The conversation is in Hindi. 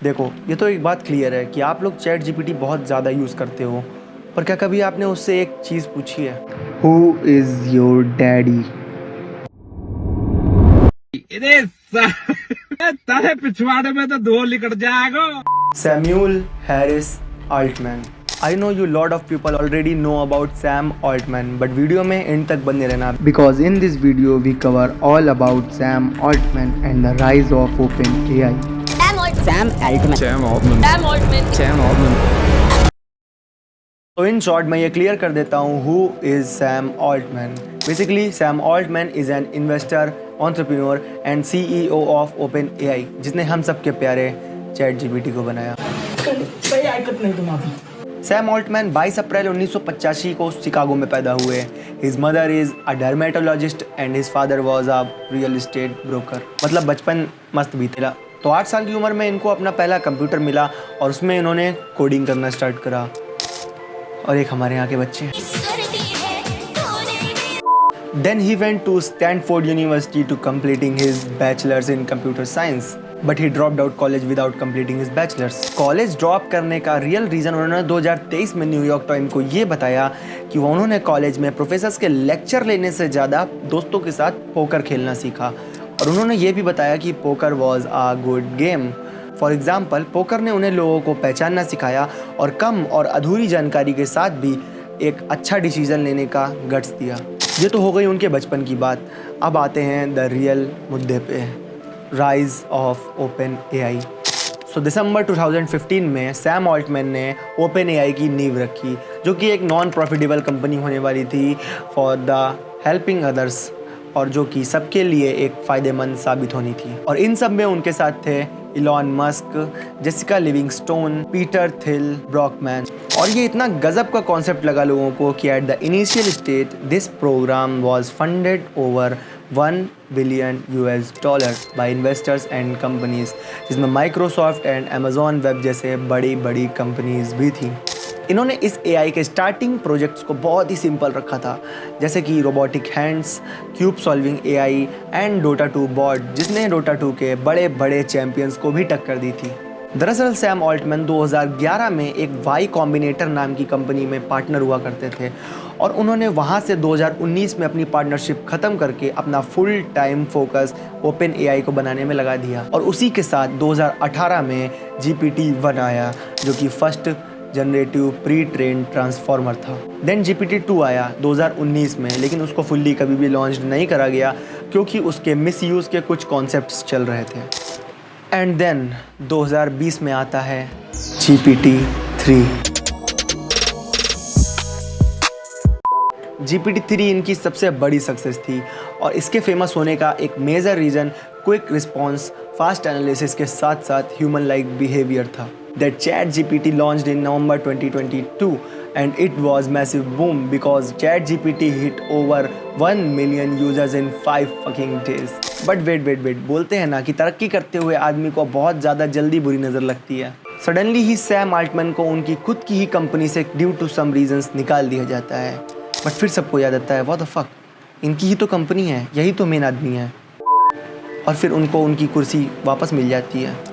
देखो, ये तो एक बात क्लियर है कि आप लोग चैट जीपीटी बहुत ज़्यादा यूज़ करते हो, पर क्या कभी आपने उससे एक चीज़ पूछी है? Who is your daddy? तारे पिछवाड़े में तो धो लिकट जाएगा। Samuel Harris Altman. I know you lot of people already know about Sam Altman, but video में एंड तक बने रहना because in this video we cover all about Sam Altman and the rise of OpenAI. तो इन शॉर्ट मैं ये क्लियर कर देता हूँ who is Sam Altman. Basically Sam Altman is an investor, entrepreneur and CEO of OpenAI, जिसने हम सबके प्यारे चैट जीपीटी को बनाया। सैम ऑल्टमैन 22 अप्रैल 1985 को शिकागो में पैदा हुए। His mother is a dermatologist and his father was a real estate broker. मतलब बचपन मस्त बीतेला। तो 8 साल की उम्र में इनको अपना पहला कंप्यूटर मिला और उसमें इन्होंने कोडिंग करना स्टार्ट करा। और एक हमारे यहाँ के बच्चे। Then he went to Stanford University to completing his bachelor's in computer science, but he dropped out college without completing his bachelor's. College drop करने का रियल रीज़न उन्होंने 2023 में न्यूयॉर्क टाइम को ये बताया कि उन्होंने कॉलेज में प्रोफेसर्स के लेक्चर लेने से ज़्यादा दोस्तों के साथ पोकर खेलना सीखा। और उन्होंने ये भी बताया कि poker was a good game. For example, poker ने उन्हें लोगों को पहचानना सिखाया और कम और अधूरी जानकारी के साथ भी एक अच्छा डिसीजन लेने का गट्स दिया। ये तो हो गई उनके बचपन की बात। अब आते हैं द रियल मुद्दे पे, राइज ऑफ OpenAI। सो दिसंबर 2015 में सैम ऑल्टमैन ने OpenAI की नींव रखी, जो कि एक नॉन प्रॉफिटेबल कंपनी होने वाली थी फॉर द हेल्पिंग अदर्स, और जो कि सबके लिए एक फ़ायदेमंद साबित होनी थी। और इन सब में उनके साथ थे Elon Musk, Jessica Livingstone, Peter Thiel, Brockman. और ये इतना गजब का कॉन्सेप्ट लगा लोगों को कि at the initial stage this program was funded over $1 billion by investors and companies, जिसमें माइक्रोसॉफ्ट एंड अमेजॉन वेब जैसे बड़ी बड़ी कंपनीज भी थी। इन्होंने इस AI के स्टार्टिंग प्रोजेक्ट्स को बहुत ही सिंपल रखा था, जैसे कि robotic hands, cube solving AI and Dota 2 bot, जिसने डोटा 2 के बड़े बड़े चैंपियंस को भी टक्कर दी थी। दरअसल सैम ऑल्टमैन 2011 में एक Y कॉम्बिनेटर नाम की कंपनी में पार्टनर हुआ करते थे, और उन्होंने वहाँ से 2019 में अपनी पार्टनरशिप ख़त्म करके अपना फुल टाइम फोकस OpenAI को बनाने में लगा दिया। और उसी के साथ 2018 में GPT-1 आया, जो कि first generative pre train transformer था। देन GPT-2 आया 2019 में, लेकिन उसको फुल्ली कभी भी लॉन्च नहीं करा गया क्योंकि उसके मिसयूज़ के कुछ कॉन्सेप्ट्स चल रहे थे। एंड देन 2020 में आता है GPT-3। GPT-3 इनकी सबसे बड़ी सक्सेस थी, और इसके फेमस होने का एक major reason quick response, fast analysis के साथ साथ ह्यूमन लाइक बिहेवियर था। That ChatGPT launched in November 2022 and it was massive boom because ChatGPT hit over 1 million users in 5 fucking days. But wait, बोलते हैं ना कि तरक्की करते हुए आदमी को बहुत ज़्यादा जल्दी बुरी नज़र लगती है। सडनली ही सैम ऑल्टमैन को उनकी खुद की ही कंपनी से ड्यू टू सम रीजंस निकाल दिया जाता है। बट फिर सबको याद आता है, व्हाट द फक, इनकी ही तो कंपनी है, यही तो मेन आदमी है। और फिर उनको उनकी कुर्सी वापस मिल जाती है।